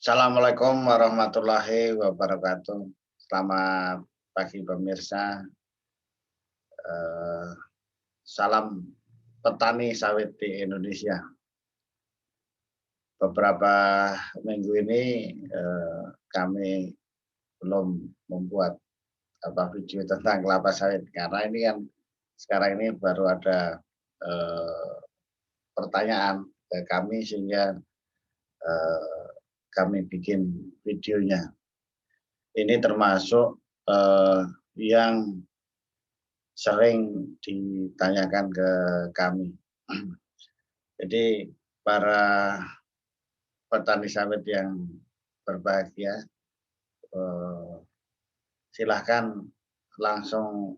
Assalamualaikum warahmatullahi wabarakatuh. Selamat pagi pemirsa. Eh, Salam petani sawit di Indonesia. Beberapa minggu ini kami belum membuat video tentang kelapa sawit karena ini kan sekarang ini baru ada eh, pertanyaan ke kami sehingga eh, kami bikin videonya. Ini termasuk yang sering ditanyakan ke kami. Jadi para petani sawit yang berbahagia, silahkan langsung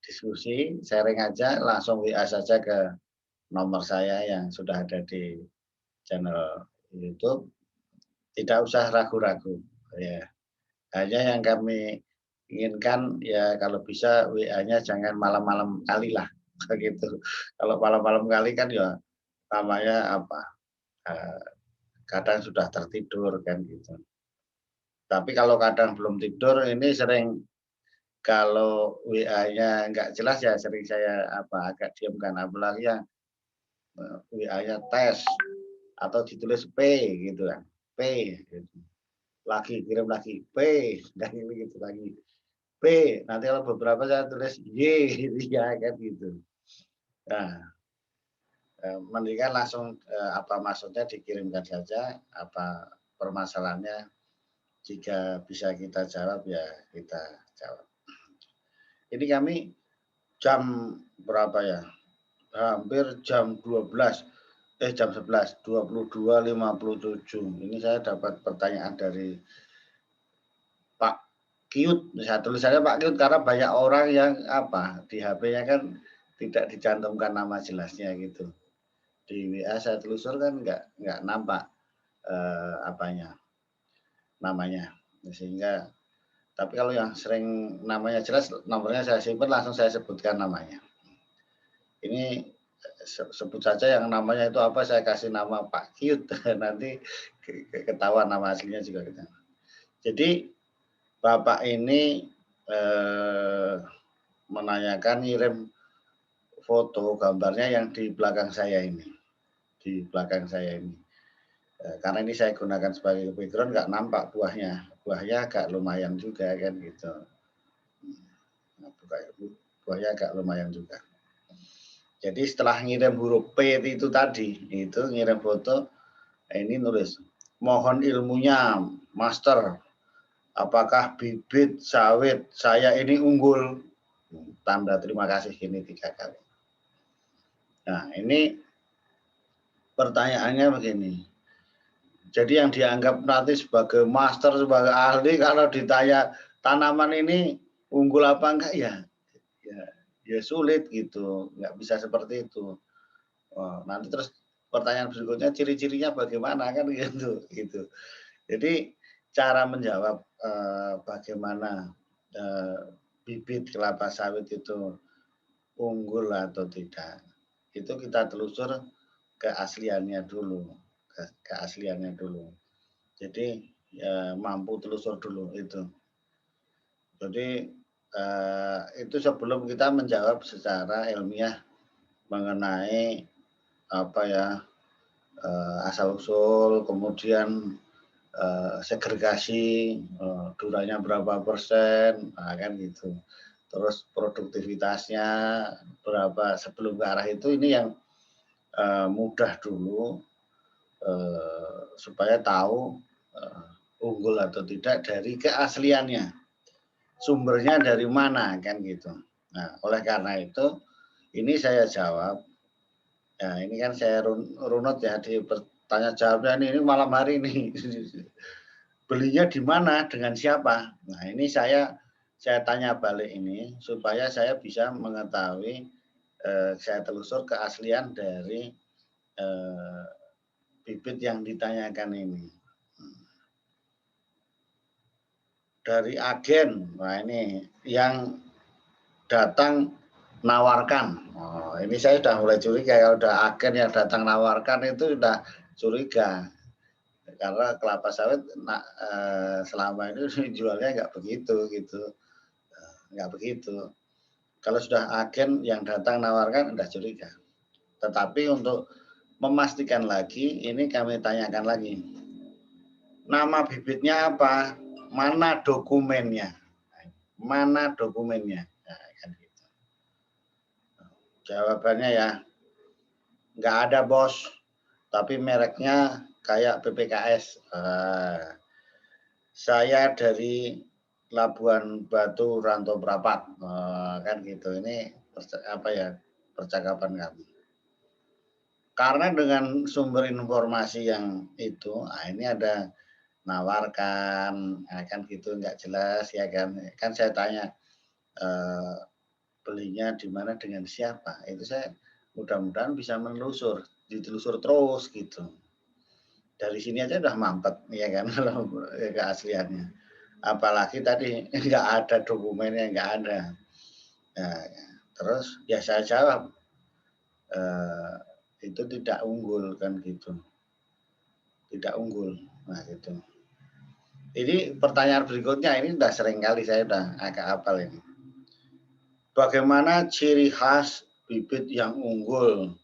diskusi, sharing aja, langsung WA saja ke nomor saya yang sudah ada di channel YouTube. Tidak usah ragu-ragu, ya. Hanya yang kami inginkan ya kalau bisa WA-nya jangan malam-malam kali lah, gitu. Kalau malam-malam kali kan ya namanya apa, kadang sudah tertidur kan gitu. Tapi kalau kadang belum tidur ini sering kalau WA-nya nggak jelas ya sering saya agak diamkan, apalagi yang WA-nya tes atau ditulis P gitu kan, P gitu. Lagi kirim lagi P, dan gitu lagi. P, nanti kalau beberapa saya tulis Y gitu ya kan gitu. Nah, mendingan langsung apa maksudnya dikirimkan saja, apa permasalahannya, jika bisa kita jawab ya kita jawab. Ini kami jam berapa ya? Hampir jam 12, jam 11, 22.57. Ini saya dapat pertanyaan dari Pak Kiut, saya tulisannya Pak Kiut karena banyak orang yang di HP-nya kan tidak dicantumkan nama jelasnya gitu. Di WA saya telusur kan nggak nampak namanya. Sehingga tapi kalau yang sering namanya jelas, nomornya saya simpan, langsung saya sebutkan namanya. Ini sebut saja yang namanya itu apa, saya kasih nama Pak Kiut, nanti ketahuan nama aslinya juga kita. Jadi Bapak ini menanyakan ngirim foto gambarnya yang di belakang saya ini. Di belakang saya ini. Karena ini saya gunakan sebagai background nggak nampak buahnya. Buahnya agak lumayan juga kan gitu. Buahnya agak lumayan juga. Jadi setelah ngirim huruf P itu tadi, itu ngirim foto, ini nulis, mohon ilmunya, Master. Apakah bibit sawit saya ini unggul? Tanda terima kasih ini 3 kali. Nah, ini pertanyaannya begini. Jadi yang dianggap nanti sebagai master, sebagai ahli, kalau ditanya tanaman ini unggul apa enggak ya sulit gitu, nggak bisa seperti itu. Nanti terus pertanyaan berikutnya ciri-cirinya bagaimana kan gitu. Jadi cara menjawab bagaimana bibit kelapa sawit itu unggul atau tidak, itu kita telusur keasliannya dulu, keasliannya dulu. Jadi mampu telusur dulu itu. Jadi itu sebelum kita menjawab secara ilmiah mengenai asal usul, kemudian segregasi, duranya berapa persen, kan gitu. Terus produktivitasnya berapa sebelum ke arah itu, ini yang mudah dulu supaya tahu unggul atau tidak dari keasliannya, sumbernya dari mana kan gitu. Nah, oleh karena itu ini saya jawab. Ya, ini kan saya runut ya di pertanyaan jawabnya ini malam hari ini. Belinya di mana, dengan siapa? Nah, ini saya tanya balik ini supaya saya bisa mengetahui, saya telusur keaslian dari bibit yang ditanyakan ini. Dari agen, nah ini yang datang nawarkan. Oh, ini saya sudah mulai curiga, kalau udah agen yang datang nawarkan itu sudah curiga. karena kelapa sawit selama ini jualnya nggak begitu gitu, nggak begitu. Kalau sudah agen yang datang nawarkan udah curiga. Tetapi untuk memastikan lagi, ini kami tanyakan lagi, nama bibitnya apa? Mana dokumennya? Mana dokumennya? Nah, kan gitu. Jawabannya ya, nggak ada bos, tapi mereknya kayak PPKS. Saya dari Labuan Batu Rantau Prapat, kan gitu. Ini apa ya percakapan kami. Karena dengan sumber informasi yang itu, ini ada nawarkan, kan gitu nggak jelas ya kan. Kan saya tanya, belinya di mana dengan siapa? Itu saya mudah-mudahan bisa menelusur, ditelusur terus gitu. Dari sini aja udah mampet ya kan kalau keasliannya. Apalagi tadi nggak ada dokumennya, nggak ada. Nah, terus ya saya jawab, itu tidak unggul kan gitu. Tidak unggul. Nah, gitu. Ini pertanyaan berikutnya ini udah sering kali saya udah agak hafal ini. Bagaimana ciri khas bibit yang unggul?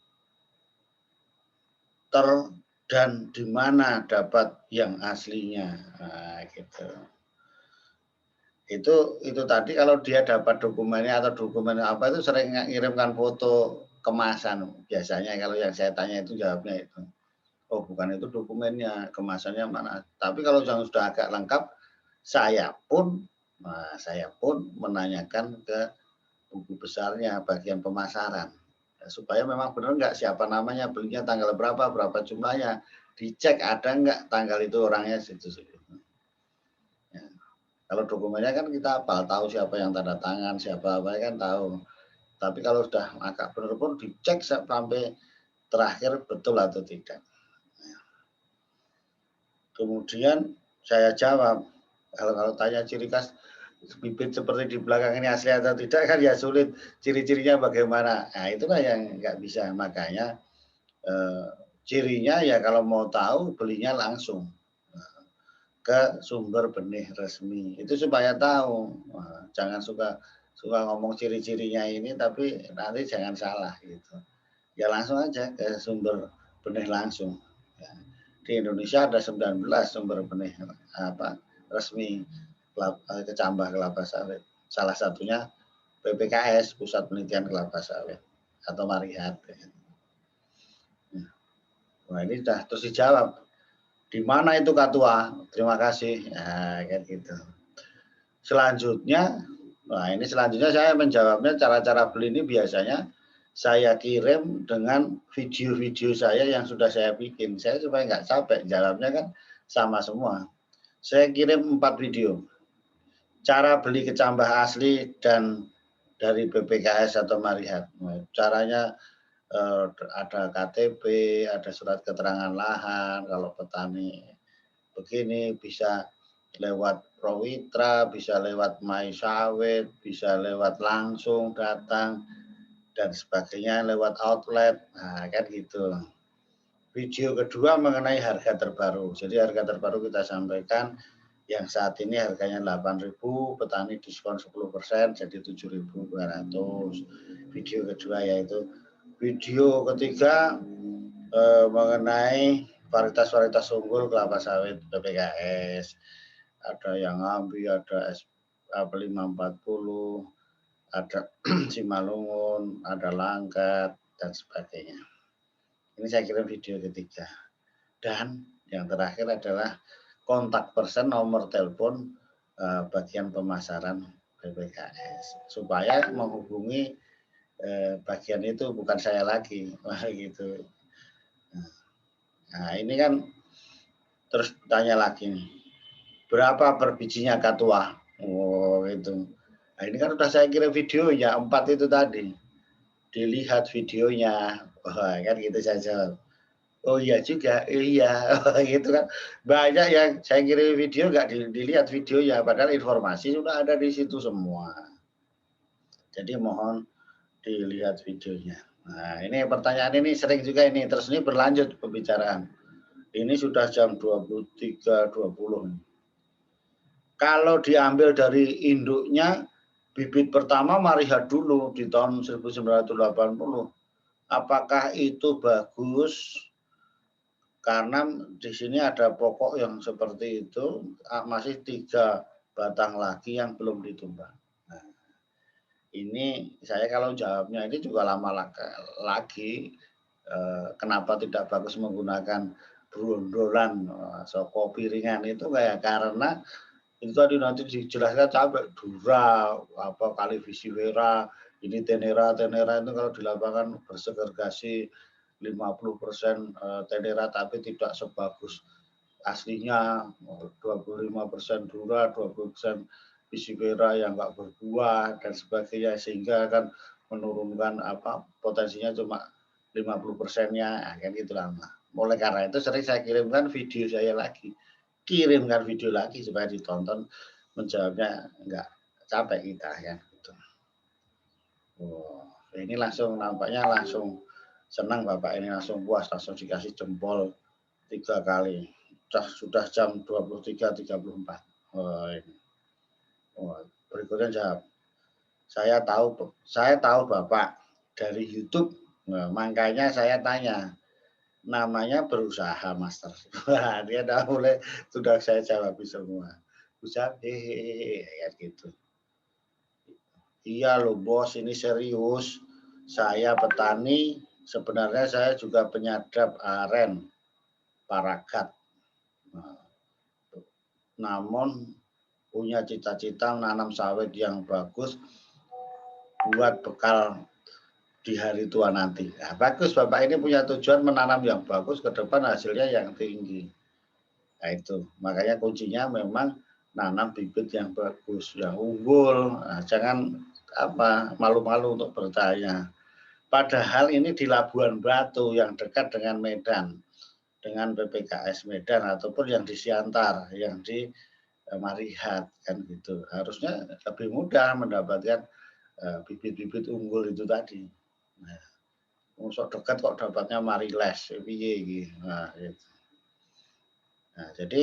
Dan di mana dapat yang aslinya? Nah, gitu. Itu tadi kalau dia dapat dokumennya atau dokumen apa itu sering ngirimkan foto kemasan. Biasanya kalau yang saya tanya itu jawabnya itu. Oh, bukan itu dokumennya, kemasannya mana. Tapi kalau yang sudah agak lengkap, saya pun menanyakan ke buku besarnya bagian pemasaran. Supaya memang benar nggak siapa namanya, belinya tanggal berapa jumlahnya, dicek ada nggak tanggal itu orangnya situ. Ya. Kalau dokumennya kan kita hafal, tahu siapa yang tanda tangan, siapa apa kan tahu. Tapi kalau sudah agak benar pun dicek sampai terakhir betul atau tidak. Kemudian saya jawab, kalau tanya ciri khas bibit seperti di belakang ini asli atau tidak kan ya sulit, ciri-cirinya bagaimana. Nah itulah yang nggak bisa, makanya cirinya ya kalau mau tahu belinya langsung ke sumber benih resmi, itu supaya tahu. Jangan suka ngomong ciri-cirinya ini tapi nanti jangan salah gitu. Ya langsung aja ke sumber benih langsung. Ya. Di Indonesia ada 19 sumber benih resmi kecambah kelapa sawit. Salah satunya PPKS, Pusat Penelitian Kelapa Sawit atau Marihat. Nah ini sudah terus dijawab. Di mana itu Katua? Terima kasih. Nah, kayak gitu. Selanjutnya saya menjawabnya cara-cara beli ini biasanya saya kirim dengan video-video saya yang sudah saya bikin. Saya supaya nggak capek, jawabnya kan sama semua. Saya kirim 4 video. Cara beli kecambah asli dan dari BPKS atau Marihat. Caranya ada KTP, ada surat keterangan lahan, kalau petani begini bisa lewat Prowitra, bisa lewat My Sawit, bisa lewat langsung datang, dan sebagainya lewat outlet, nah kan gitu. Video kedua mengenai harga terbaru. Jadi harga terbaru kita sampaikan yang saat ini harganya 8.000, petani diskon 10%, jadi 7.200. Video kedua yaitu. Video ketiga mengenai varietas-varietas unggul kelapa sawit PPKS. Ada yang Ambi, ada S540, ada Simalungun, ada Langkat, dan sebagainya. Ini saya kirim video ketiga. Dan yang terakhir adalah kontak person, nomor telepon bagian pemasaran PPKS. Supaya menghubungi bagian itu bukan saya lagi. Gitu. Nah ini kan terus tanya lagi nih. Berapa per bijinya Katua? Oh itu. Nah ini kan udah saya kirim videonya 4 itu tadi. Dilihat videonya. Wah kan gitu saya jawab. Oh iya juga, iya gitu kan. Banyak yang saya kirim video nggak dilihat videonya, padahal informasi sudah ada di situ semua. Jadi mohon dilihat videonya. Nah ini pertanyaan ini sering juga ini, terus ini berlanjut pembicaraan. Ini sudah jam 23.20. Kalau diambil dari induknya, bibit pertama Marihat dulu di tahun 1980. Apakah itu bagus? Karena di sini ada pokok yang seperti itu, masih 3 batang lagi yang belum ditumbang. Nah, ini saya kalau jawabnya ini juga lama lagi, kenapa tidak bagus menggunakan brondolan, soko piringan itu kayak karena itu tadi nanti dijelaskan sampai Dura, apa Kalivisiwera, ini Tenera itu kalau di lapangan bersegregasi 50% Tenera tapi tidak sebagus aslinya, 25% Dura, 20% Visiwera yang enggak berbuah dan sebagainya, sehingga kan menurunkan apa potensinya cuma 50%-nya, kan gitu lah. Oleh karena itu sering saya kirimkan video saya lagi. Kirimkan video lagi supaya ditonton, menjawabnya enggak capek kita ya gitu. Oh, ini langsung nampaknya langsung senang Bapak ini, langsung puas, langsung dikasih jempol 3 kali. Sudah jam 23.34. Oh, ini. Oh, berikutnya jawab. Saya tahu Bapak dari YouTube, nah, makanya saya tanya. Namanya berusaha, Master. Wah, dia dah mulai sudah saya jawab semua. Usaha kayak gitu. Iya loh bos, ini serius. Saya petani, sebenarnya saya juga penyadap aren, paragat. Nah, namun punya cita-cita menanam sawit yang bagus buat bekal di hari tua nanti. Nah, bagus Bapak ini punya tujuan menanam yang bagus, ke depan hasilnya yang tinggi. Nah itu, makanya kuncinya memang nanam bibit yang bagus, yang unggul. Nah, jangan apa malu-malu untuk bertanya. Padahal ini di Labuan Batu yang dekat dengan Medan, dengan PPKS Medan ataupun yang di Siantar, yang di Marihat kan gitu. Harusnya lebih mudah mendapatkan bibit-bibit unggul itu tadi. Nah, masuk dekat kok dapatnya Mariles, piye gitu. Nah, gitu. Nah, jadi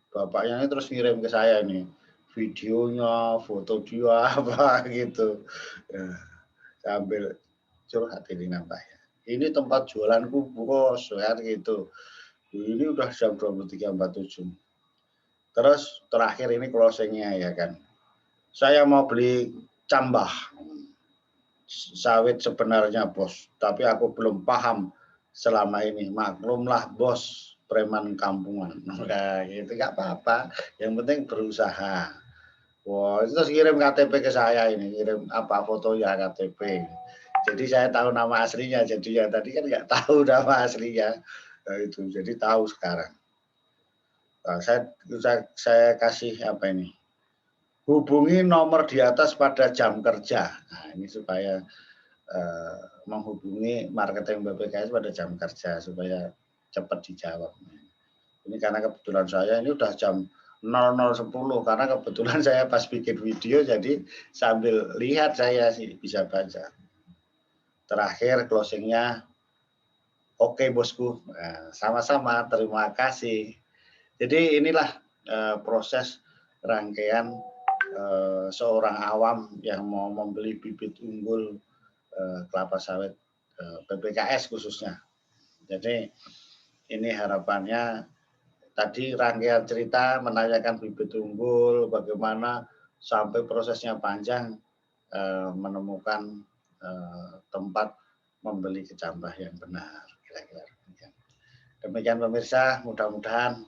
bapaknya ini terus ngirim ke saya nih videonya, foto dia apa gitu. Ya, sambil curhat ini nampaknya. Ini tempat jualanku bos, kan gitu. Ini udah jam 23.47. Terus terakhir ini closingnya ya kan. Saya mau beli cambah sawit sebenarnya bos, tapi aku belum paham selama ini. Maklumlah bos, preman kampungan. Nah, gitu nggak apa-apa. Yang penting berusaha. Wah, itu terus kirim KTP ke saya ini, kirim apa fotonya KTP. Jadi saya tahu nama aslinya. Jadi ya tadi kan nggak tahu nama aslinya. Nah, itu jadi tahu sekarang. Nah, saya kasih apa ini? Hubungi nomor di atas pada jam kerja. Nah, ini supaya menghubungi marketing BPKS pada jam kerja supaya cepat dijawab. Ini karena kebetulan saya ini udah jam 00.10 karena kebetulan saya pas bikin video jadi sambil lihat saya sih bisa baca. Terakhir closingnya, oke bosku, sama-sama terima kasih. Jadi inilah proses rangkaian seorang awam yang mau membeli bibit unggul kelapa sawit PPKS khususnya. Jadi ini harapannya tadi rangkaian cerita menanyakan bibit unggul, bagaimana sampai prosesnya panjang menemukan tempat membeli kecambah yang benar. Kira-kira demikian. Demikian pemirsa, mudah-mudahan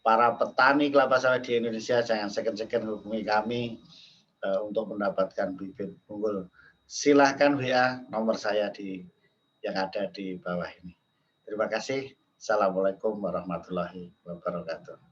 para petani kelapa sawit di Indonesia jangan segan-segan hubungi kami untuk mendapatkan bibit unggul. Silahkan WA nomor saya yang ada di bawah ini. Terima kasih. Assalamualaikum warahmatullahi wabarakatuh.